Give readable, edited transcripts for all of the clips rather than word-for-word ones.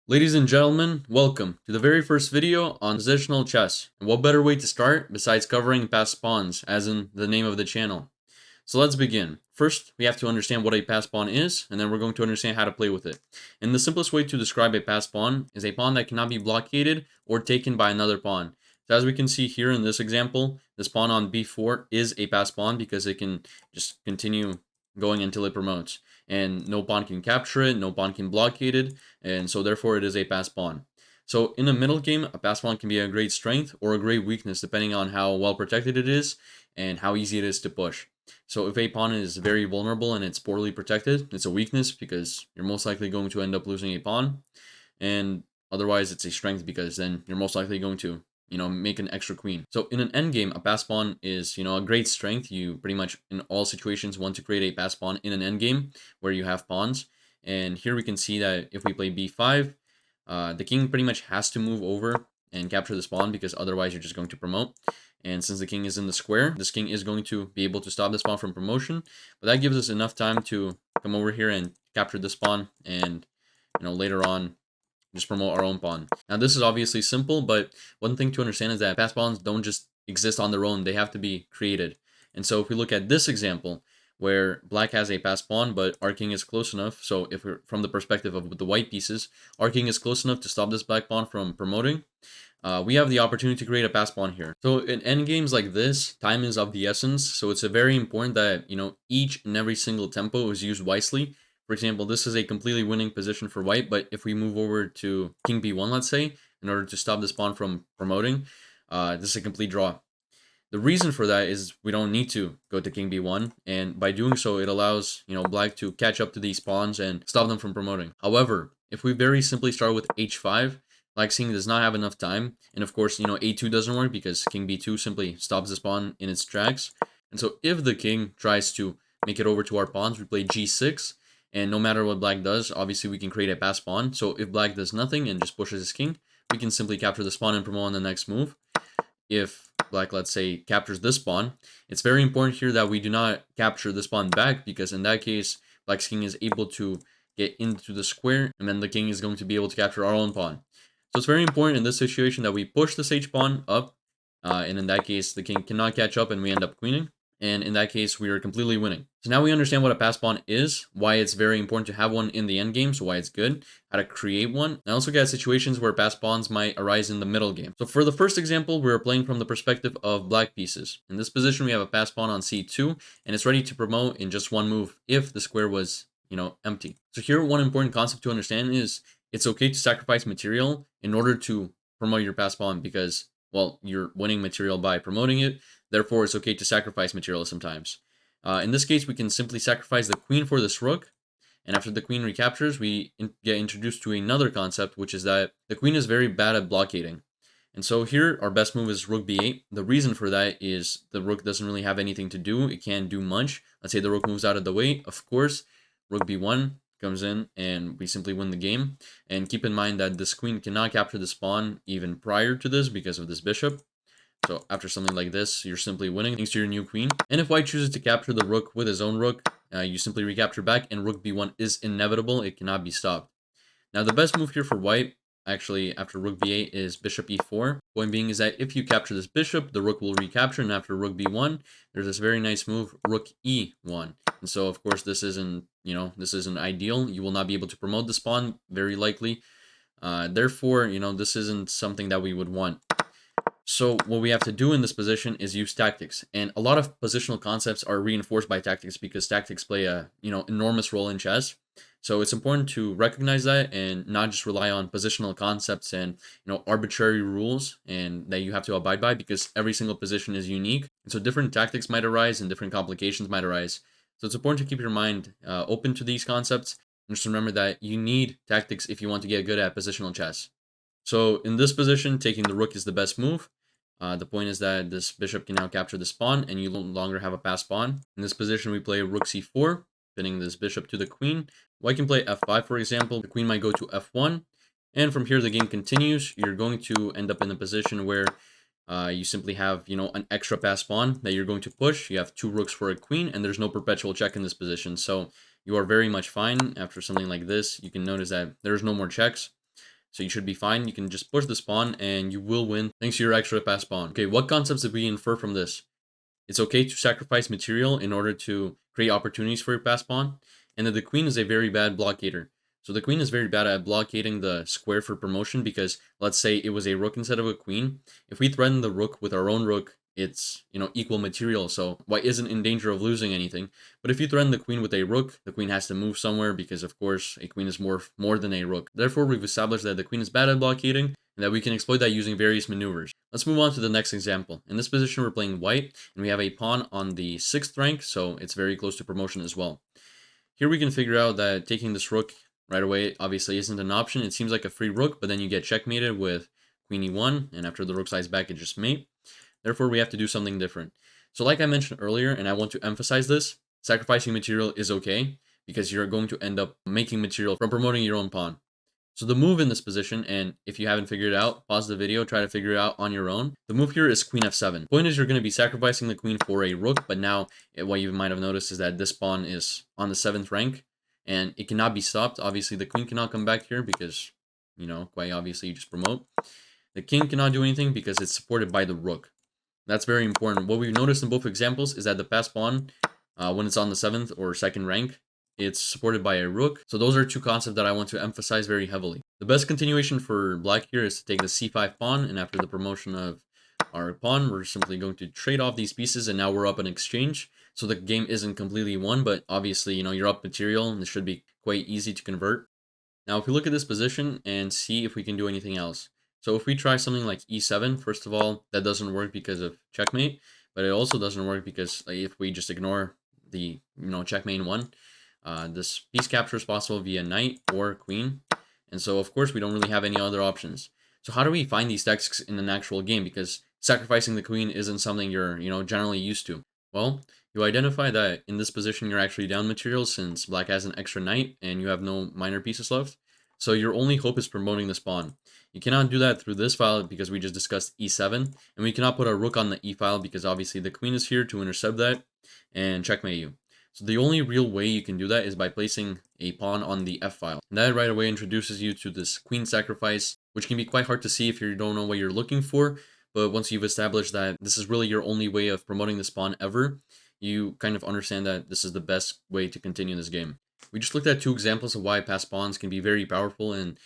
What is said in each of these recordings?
Ladies and gentlemen, welcome to the very first video on positional chess. And what better way to start besides covering passed pawns, as in the name of the channel. So let's begin. First, we have to understand what a passed pawn is, and then we're going to understand how to play with it. And the simplest way to describe a passed pawn is a pawn that cannot be blockaded or taken by another pawn. So as we can see here in this example, this pawn on b4 is a passed pawn because it can just continue going until it promotes. And no pawn can capture it, no pawn can blockade it, and so therefore it is a passed pawn. So in a middle game, a passed pawn can be a great strength or a great weakness depending on how well protected it is and how easy it is to push. So if a pawn is very vulnerable and it's poorly protected, it's a weakness because you're most likely going to end up losing a pawn. And otherwise it's a strength because then you're most likely going to, make an extra queen. So in an endgame, a pass pawn is, a great strength. You pretty much in all situations want to create a pass pawn in an endgame where you have pawns. And here we can see that if we play b5, the king pretty much has to move over and capture this pawn because otherwise you're just going to promote. And since the king is in the square, this king is going to be able to stop this pawn from promotion. But that gives us enough time to come over here and capture this pawn and, later on just promote our own pawn. Now this is obviously simple, but one thing to understand is that pass pawns don't just exist on their own. They have to be created. And so if we look at this example, where black has a pass pawn, but our king is close enough. So if we're from the perspective of the white pieces, our king is close enough to stop this black pawn from promoting. We have the opportunity to create a pass pawn here. So in endgames like this, time is of the essence. So it's very important that, each and every single tempo is used wisely. For example, this is a completely winning position for white, but if we move over to king b1, let's say, in order to stop this pawn from promoting, this is a complete draw. The reason for that is we don't need to go to king b1, and by doing so, it allows, black to catch up to these pawns and stop them from promoting. However, if we very simply start with h5, black's king does not have enough time, and of course, a2 doesn't work because king b2 simply stops this pawn in its tracks. And so if the king tries to make it over to our pawns, we play g6, and no matter what black does, obviously we can create a pass pawn. So if black does nothing and just pushes his king, we can simply capture this pawn and promote on the next move. If black, let's say, captures this pawn, it's very important here that we do not capture this pawn back, because in that case, black's king is able to get into the square, and then the king is going to be able to capture our own pawn. So it's very important in this situation that we push this h-pawn up, and in that case, the king cannot catch up and we end up queening. And in that case, we are completely winning. So now we understand what a pass pawn is, why it's very important to have one in the endgame, so why it's good, how to create one, and also get situations where pass pawns might arise in the middle game. So for the first example, we're playing from the perspective of black pieces. In this position, we have a pass pawn on c2, and it's ready to promote in just one move if the square was, empty. So here, one important concept to understand is it's okay to sacrifice material in order to promote your pass pawn because, well, you're winning material by promoting it. Therefore, it's okay to sacrifice material sometimes. In this case, we can simply sacrifice the queen for this rook. And after the queen recaptures, we get introduced to another concept, which is that the queen is very bad at blockading. And so here, our best move is rook b8. The reason for that is the rook doesn't really have anything to do. It can't do much. Let's say the rook moves out of the way. Of course, rook b1 comes in and we simply win the game. And keep in mind that this queen cannot capture this pawn even prior to this because of this bishop. So after something like this, you're simply winning thanks to your new queen. And if white chooses to capture the rook with his own rook, you simply recapture back, and rook b1 is inevitable. It cannot be stopped. Now the best move here for white, actually after rook b8, is bishop e4. Point being is that if you capture this bishop, the rook will recapture, and after rook b1, there's this very nice move, rook e1. And so of course this isn't, this isn't ideal. You will not be able to promote this pawn, very likely. Therefore, this isn't something that we would want. So what we have to do in this position is use tactics, and a lot of positional concepts are reinforced by tactics because tactics play a enormous role in chess. So it's important to recognize that and not just rely on positional concepts and arbitrary rules and that you have to abide by, because every single position is unique, and so different tactics might arise and different complications might arise. So it's important to keep your mind open to these concepts, and just remember that you need tactics if you want to get good at positional chess. So in this position, taking the rook is the best move. The point is that this bishop can now capture this pawn, and you no longer have a passed pawn. In this position, we play rook c4, pinning this bishop to the queen. White can play f5, for example. The queen might go to f1. And from here, the game continues. You're going to end up in a position where you simply have, an extra passed pawn that you're going to push. You have two rooks for a queen, and there's no perpetual check in this position. So you are very much fine. After something like this, you can notice that there's no more checks. So you should be fine. You can just push this pawn and you will win thanks to your extra passed pawn. Okay, what concepts did we infer from this? It's okay to sacrifice material in order to create opportunities for your passed pawn, and that the queen is a very bad blockader. So the queen is very bad at blockading the square for promotion because let's say it was a rook instead of a queen. If we threaten the rook with our own rook, it's equal material, so white isn't in danger of losing anything. But if you threaten the queen with a rook, the queen has to move somewhere because of course a queen is more than a rook. Therefore, we've established that the queen is bad at blockading and that we can exploit that using various maneuvers. Let's move on to the next example. In this position, we're playing white, and we have a pawn on the 6th rank, so it's very close to promotion as well. Here we can figure out that taking this rook right away obviously isn't an option. It seems like a free rook, but then you get checkmated with queen e1, and after the rook slides back, it just mate. Therefore, we have to do something different. So like I mentioned earlier, and I want to emphasize this, sacrificing material is okay, because you're going to end up making material from promoting your own pawn. So the move in this position, and if you haven't figured it out, pause the video, try to figure it out on your own. The move here is queen f7. Point is, you're going to be sacrificing the queen for a rook, but now what you might have noticed is that this pawn is on the 7th rank, and it cannot be stopped. Obviously, the queen cannot come back here because, quite obviously, you just promote. The king cannot do anything because it's supported by the rook. That's very important. What we've noticed in both examples is that the passed pawn, when it's on the 7th or 2nd rank, it's supported by a rook. So those are two concepts that I want to emphasize very heavily. The best continuation for black here is to take the c5 pawn, and after the promotion of our pawn, we're simply going to trade off these pieces, and now we're up in exchange. So the game isn't completely won, but obviously, you're up material, and this should be quite easy to convert. Now, if we look at this position and see if we can do anything else. So if we try something like e7, first of all, that doesn't work because of checkmate, but it also doesn't work because if we just ignore the, checkmate 1, this piece capture is possible via knight or queen. And so, of course, we don't really have any other options. So how do we find these tactics in an actual game? Because sacrificing the queen isn't something you're, generally used to. Well, you identify that in this position you're actually down material since black has an extra knight and you have no minor pieces left. So your only hope is promoting this pawn. You cannot do that through this file because we just discussed e7, and we cannot put a rook on the e file because obviously the queen is here to intercept that and checkmate you. So the only real way you can do that is by placing a pawn on the f file. And that right away introduces you to this queen sacrifice, which can be quite hard to see if you don't know what you're looking for. But once you've established that this is really your only way of promoting this pawn ever, you kind of understand that this is the best way to continue this game. We just looked at two examples of why passed pawns can be very powerful and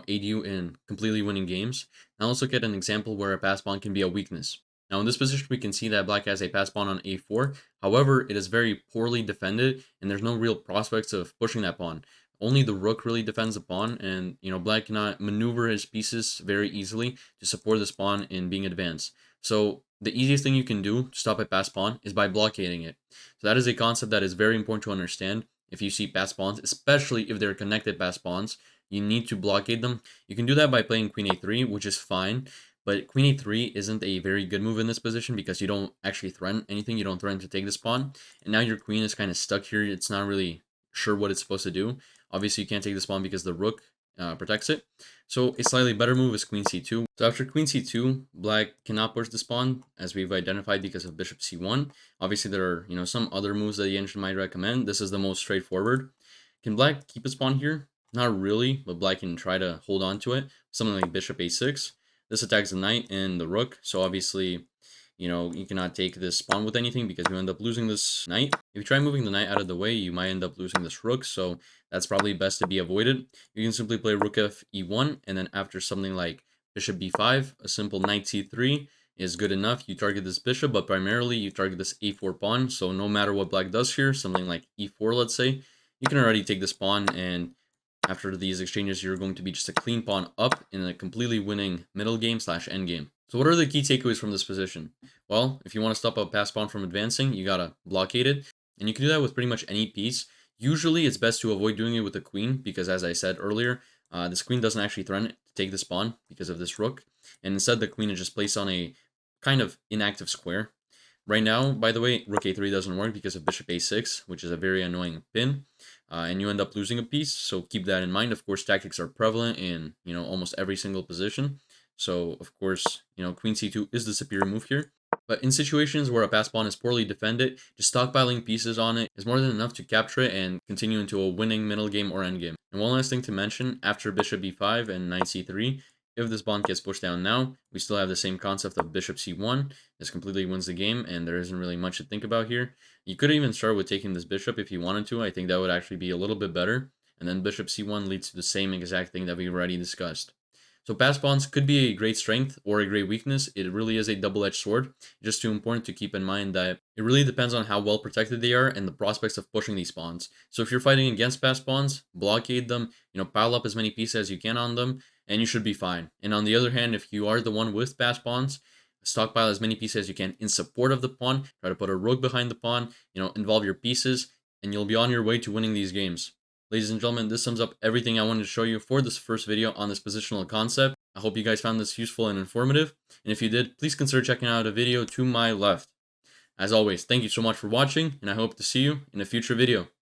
aid you in completely winning games. Now let's look at an example where a passed pawn can be a weakness. Now in this position we can see that black has a passed pawn on a4. However, it is very poorly defended and there's no real prospects of pushing that pawn. Only the rook really defends the pawn, and black cannot maneuver his pieces very easily to support this pawn in being advanced. So the easiest thing you can do to stop a passed pawn is by blockading it. So that is a concept that is very important to understand. If you see passed pawns, especially if they're connected passed pawns, you need to blockade them. You can do that by playing queen a3, which is fine, but queen a3 isn't a very good move in this position because you don't actually threaten anything. You don't threaten to take this pawn, and now your queen is kind of stuck here. It's not really sure what it's supposed to do. Obviously, you can't take this pawn because the rook protects it. So a slightly better move is queen c2. So after queen c2, black cannot push this pawn, as we've identified, because of bishop c1. Obviously, there are some other moves that the engine might recommend. This is the most straightforward. Can black keep his pawn here? Not really, but black can try to hold on to it. Something like bishop a6. This attacks the knight and the rook. So obviously, you cannot take this pawn with anything because you end up losing this knight. If you try moving the knight out of the way, you might end up losing this rook, so that's probably best to be avoided. You can simply play rook f e1, and then after something like bishop b5, a simple knight c3 is good enough. You target this bishop, but primarily you target this a4 pawn, so no matter what black does here, something like e4, let's say, you can already take this pawn, and after these exchanges, you're going to be just a clean pawn up in a completely winning middle game / endgame. So what are the key takeaways from this position? Well, if you want to stop a passed pawn from advancing, you gotta blockade it. And you can do that with pretty much any piece. Usually it's best to avoid doing it with the queen because, as I said earlier, this queen doesn't actually threaten to take this pawn because of this rook. And instead the queen is just placed on a kind of inactive square. Right now, by the way, rook a3 doesn't work because of bishop a6, which is a very annoying pin. And you end up losing a piece, so keep that in mind. Of course, tactics are prevalent in almost every single position. So, of course, queen c2 is the superior move here. But in situations where a pass pawn is poorly defended, just stockpiling pieces on it is more than enough to capture it and continue into a winning middle game or end game. And one last thing to mention, after bishop b5 and knight c3, if this pawn gets pushed down now, we still have the same concept of bishop c1. This completely wins the game, and there isn't really much to think about here. You could even start with taking this bishop if you wanted to. I think that would actually be a little bit better. And then bishop c1 leads to the same exact thing that we've already discussed. So pass pawns could be a great strength or a great weakness. It really is a double-edged sword. Just too important to keep in mind that it really depends on how well protected they are and the prospects of pushing these pawns. So if you're fighting against pass pawns, blockade them, pile up as many pieces as you can on them, and you should be fine. And on the other hand, if you are the one with pass pawns, stockpile as many pieces as you can in support of the pawn. Try to put a rook behind the pawn, involve your pieces, and you'll be on your way to winning these games. Ladies and gentlemen, this sums up everything I wanted to show you for this first video on this positional concept. I hope you guys found this useful and informative, and if you did, please consider checking out a video to my left. As always, thank you so much for watching, and I hope to see you in a future video.